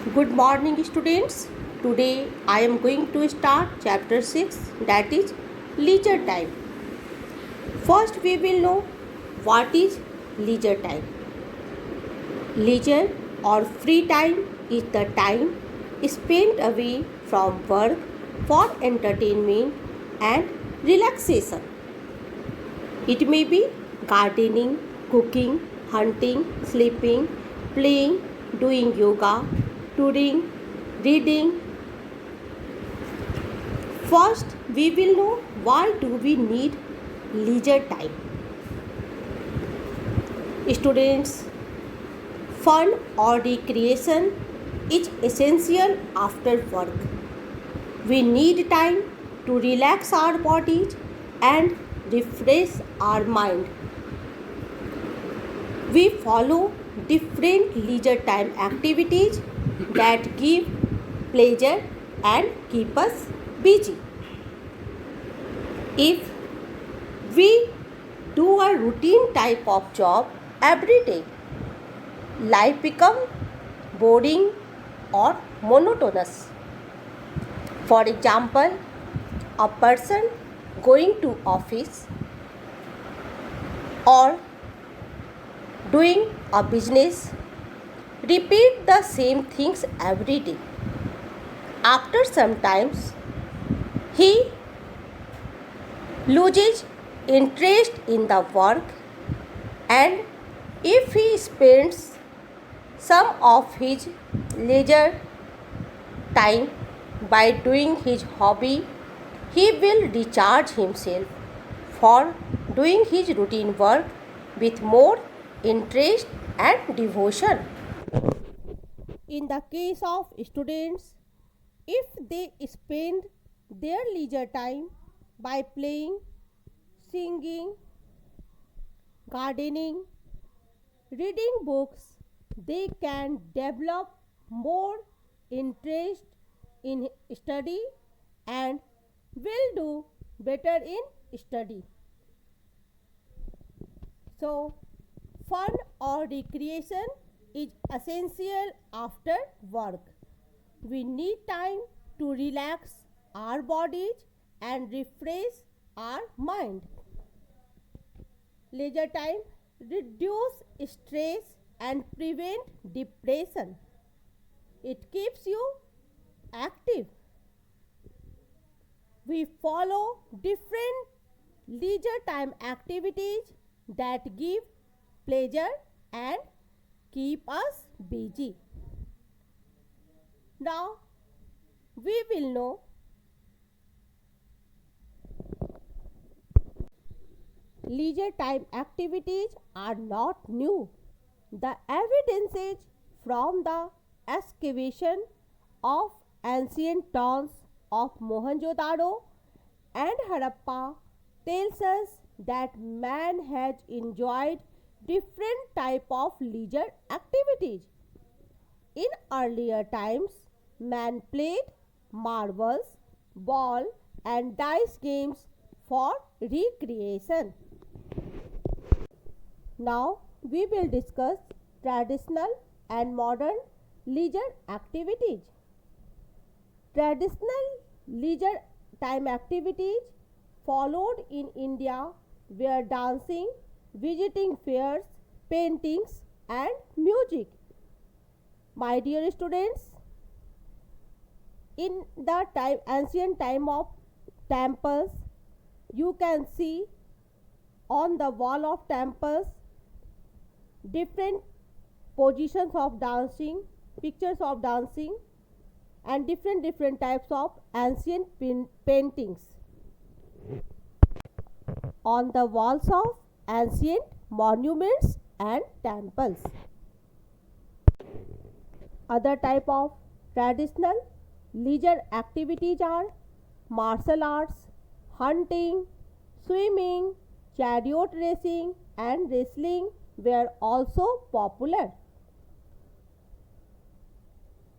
Good morning, students. Today I am going to start chapter 6, that is leisure time. First, we will know what is leisure time. Leisure or free time is the time spent away from work for entertainment and relaxation. It may be gardening, cooking, hunting, sleeping, playing, doing yoga, touring, reading. First, we will know why do we need leisure time. Students, fun or recreation is essential after work. We need time to relax our bodies and refresh our mind. We follow different leisure time activities that give pleasure and keep us busy. If we do a routine type of job every day, life becomes boring or monotonous. For example, a person going to office or doing a business repeat the same things every day. After some times, he loses interest in the work, and if he spends some of his leisure time by doing his hobby, he will recharge himself for doing his routine work with more interest and devotion. In the case of students, if they spend their leisure time by playing, singing, gardening, reading books, they can develop more interest in study and will do better in study. So, fun or recreation is essential after work. We need time to relax our bodies and refresh our mind. Leisure time reduce stress and prevent depression. It keeps you active. We follow different leisure time activities that give pleasure and keep us busy. Now we will know leisure time activities are not new. The evidences from the excavation of ancient towns of Mohenjo-daro and Harappa tells us that man has enjoyed different type of leisure activities. In earlier times, man played marbles, ball and dice games for recreation. Now we will discuss traditional and modern leisure activities. Traditional leisure time activities followed in India were dancing, visiting fairs, paintings, and music. My dear students, in the ancient time of temples, you can see on the wall of temples different positions of dancing, pictures of dancing, and different types of ancient paintings on the walls of ancient monuments and temples. Other type of traditional leisure activities are martial arts, hunting, swimming, chariot racing and wrestling were also popular.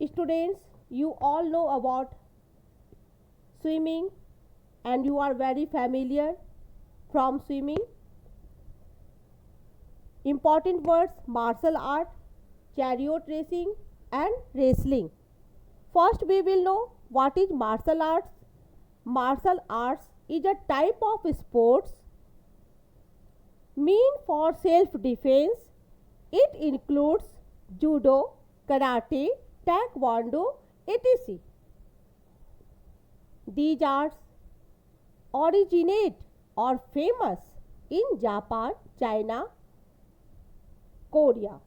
Students, you all know about swimming and you are very familiar from swimming. Important words: martial art, chariot racing, and wrestling. First we will know what is martial arts. Martial arts is a type of sports mean for self-defense. It includes judo, karate, taekwondo, etc. These arts originate or famous in Japan, China, Korea.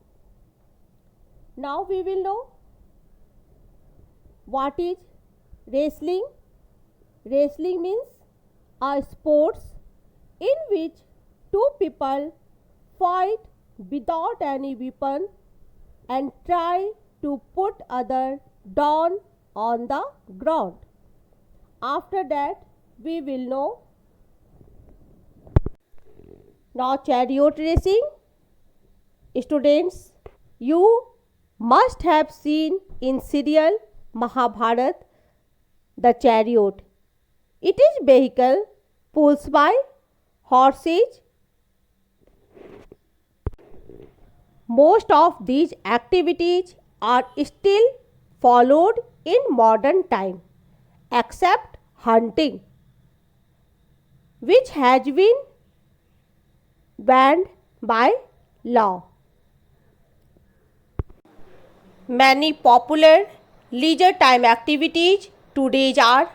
Now we will know what is wrestling. Wrestling means a sports in which two people fight without any weapon and try to put other down on the ground. After that we will know now chariot racing. Students, you must have seen in serial Mahabharat the chariot. It is vehicle pulled by horses. Most of these activities are still followed in modern time except hunting, which has been banned by law. Many popular leisure time activities today are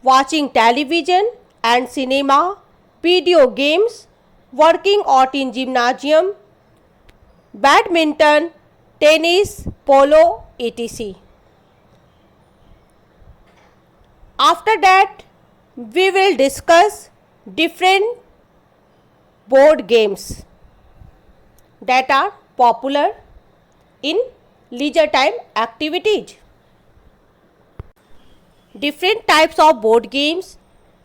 watching television and cinema, video games, working out in gymnasium, badminton, tennis, polo, etc. After that, we will discuss different board games that are popular in leisure time activities. Different types of board games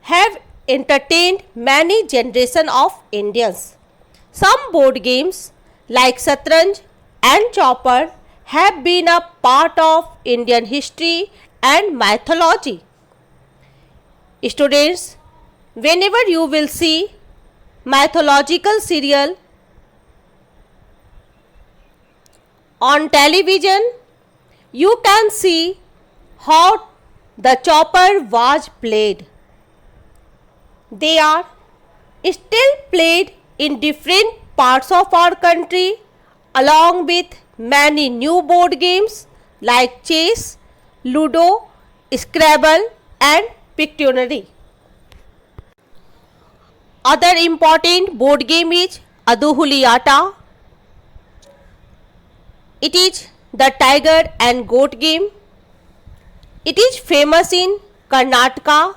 have entertained many generations of Indians. Some board games like Satranj and Chopper have been a part of Indian history and mythology. Students, whenever you will see mythological serial on television, you can see how the chopper was played. They are still played in different parts of our country along with many new board games like chess, ludo, scrabble and Pictionary. Other important board game is Aduhuli Atta. It is the tiger and goat game. It is famous in Karnataka.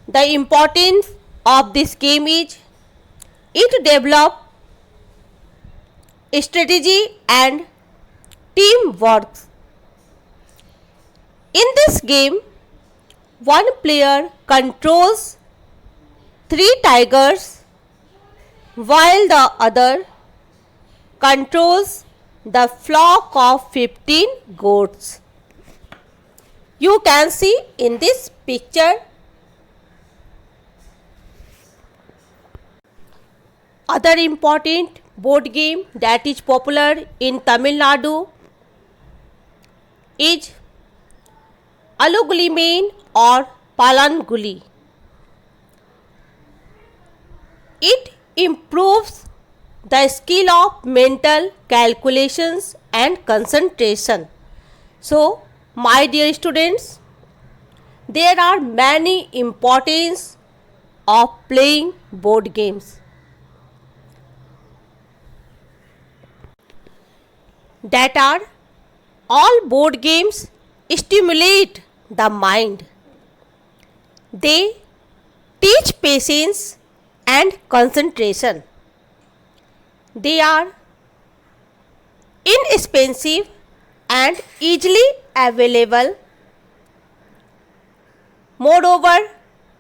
The importance of this game is it develops strategy and teamwork. In this game, one player controls 3 tigers while the other controls the flock of 15 goats. You can see in this picture. Other important board game that is popular in Tamil Nadu is Aluguli or Palanguli. It improves the skill of mental calculations and concentration. So, my dear students, there are many importance of playing board games. That are all board games stimulate the mind. They teach patience and concentration. They are inexpensive and easily available. Moreover,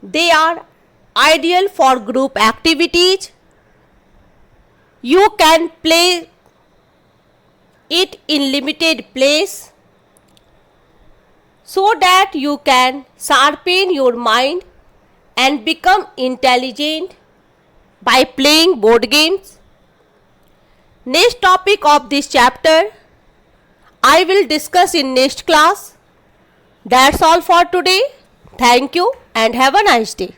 they are ideal for group activities. You can play it in limited place so that you can sharpen your mind and become intelligent by playing board games. Next topic of this chapter, I will discuss in next class. That's all for today. Thank you and have a nice day.